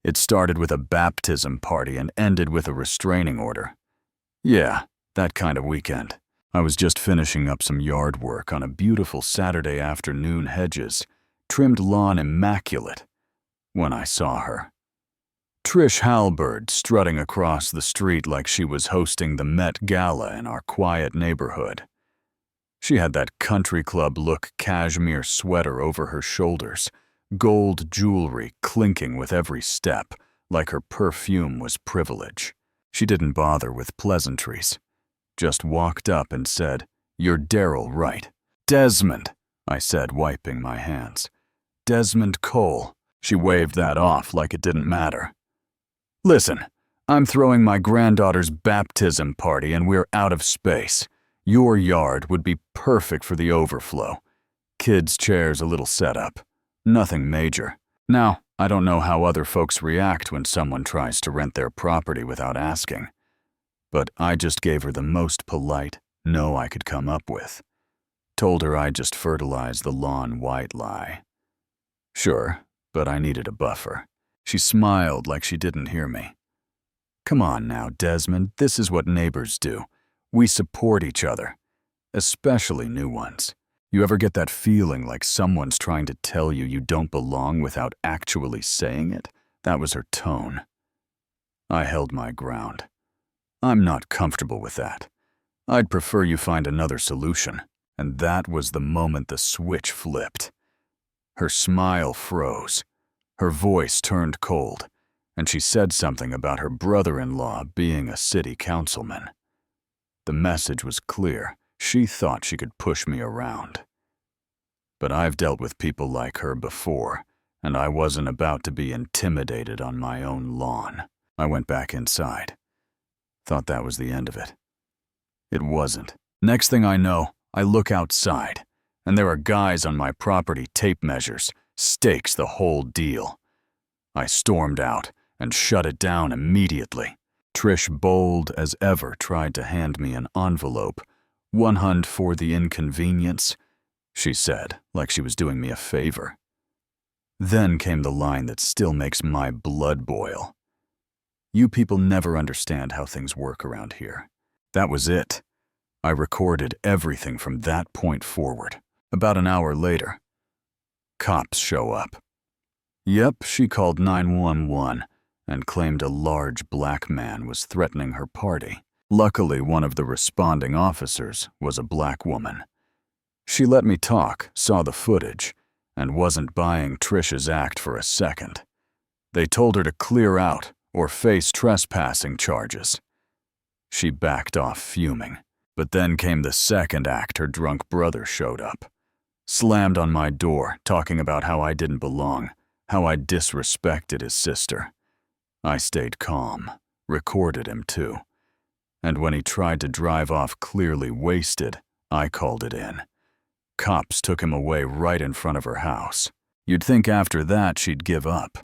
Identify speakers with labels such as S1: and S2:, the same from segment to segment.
S1: It started with a baptism party and ended with a restraining order. Yeah, that kind of weekend. I was just finishing up some yard work on a beautiful Saturday afternoon, hedges, trimmed lawn immaculate, when I saw her. Trish Halberd strutting across the street like she was hosting the Met Gala in our quiet neighborhood. She had that country club look cashmere sweater over her shoulders, gold jewelry clinking with every step, like her perfume was privilege. She didn't bother with pleasantries. Just walked up and said, "You're Daryl, right?" "Desmond," I said, wiping my hands. "Desmond Cole." She waved that off like it didn't matter. "Listen, I'm throwing my granddaughter's baptism party and we're out of space. Your yard would be perfect for the overflow. Kids' chairs, a little setup. Nothing major. Now, I don't know how other folks react when someone tries to rent their property without asking. But I just gave her the most polite no I could come up with. Told her I'd just fertilize the lawn white lie. Sure, but I needed a buffer. She smiled like she didn't hear me. "Come on now, Desmond, this is what neighbors do. We support each other, especially new ones. You ever get that feeling like someone's trying to tell you you don't belong without actually saying it?" That was her tone. I held my ground. "I'm not comfortable with that. I'd prefer you find another solution." And that was the moment the switch flipped. Her smile froze. Her voice turned cold, and she said something about her brother-in-law being a city councilman. The message was clear. She thought she could push me around. But I've dealt with people like her before, and I wasn't about to be intimidated on my own lawn. I went back inside. Thought that was the end of it. It wasn't. Next thing I know, I look outside, and there are guys on my property, tape measures, stakes, the whole deal. I stormed out and shut it down immediately. Trish, bold as ever, tried to hand me an envelope. "100 for the inconvenience," she said, like she was doing me a favor. Then came the line that still makes my blood boil. "You people never understand how things work around here." That was it. I recorded everything from that point forward. About an hour later, cops show up. Yep, she called 911 and claimed a large black man was threatening her party. Luckily, one of the responding officers was a black woman. She let me talk, saw the footage, and wasn't buying Trish's act for a second. They told her to clear out or face trespassing charges. She backed off fuming. But then came the second act. Her drunk brother showed up. Slammed on my door, talking about how I didn't belong, how I disrespected his sister. I stayed calm, recorded him too. And when he tried to drive off clearly wasted, I called it in. Cops took him away right in front of her house. You'd think after that she'd give up.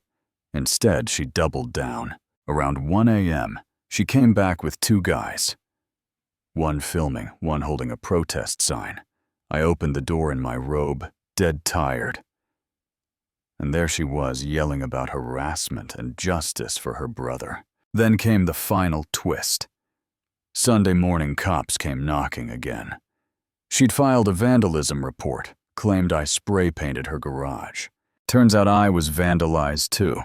S1: Instead, she doubled down. Around 1 a.m., she came back with 2 guys. One filming, one holding a protest sign. I opened the door in my robe, dead tired. And there she was, yelling about harassment and justice for her brother. Then came the final twist. Sunday morning, cops came knocking again. She'd filed a vandalism report, claimed I spray painted her garage. Turns out I was vandalized too.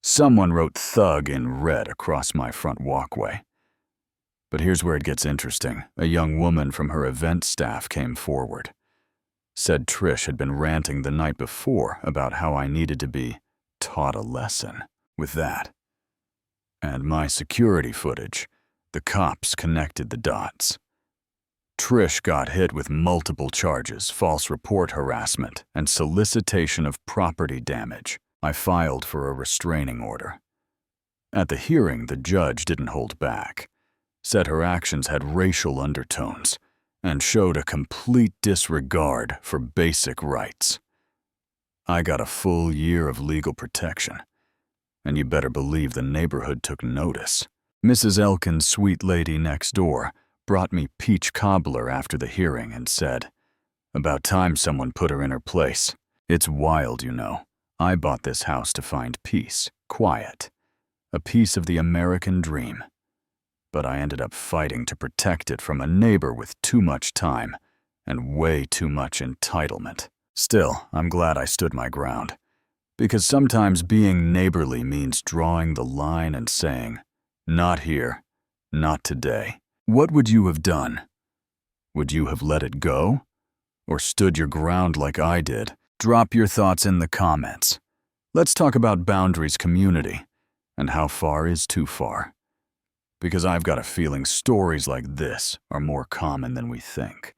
S1: Someone wrote "thug" in red across my front walkway. But here's where it gets interesting. A young woman from her event staff came forward. Said Trish had been ranting the night before about how I needed to be taught a lesson with that. And my security footage, the cops connected the dots. Trish got hit with multiple charges, false report harassment, and solicitation of property damage. I filed for a restraining order. At the hearing, the judge didn't hold back. Said her actions had racial undertones and showed a complete disregard for basic rights. I got a full year of legal protection, and you better believe the neighborhood took notice. Mrs. Elkin's sweet lady next door brought me peach cobbler after the hearing and said, "About time someone put her in her place. It's wild, you know. I bought this house to find peace, quiet, a piece of the American dream. But I ended up fighting to protect it from a neighbor with too much time and way too much entitlement. Still, I'm glad I stood my ground, because sometimes being neighborly means drawing the line and saying, "Not here, not today." What would you have done? Would you have let it go? Or stood your ground like I did? Drop your thoughts in the comments. Let's talk about boundaries, community, and how far is too far. Because I've got a feeling stories like this are more common than we think.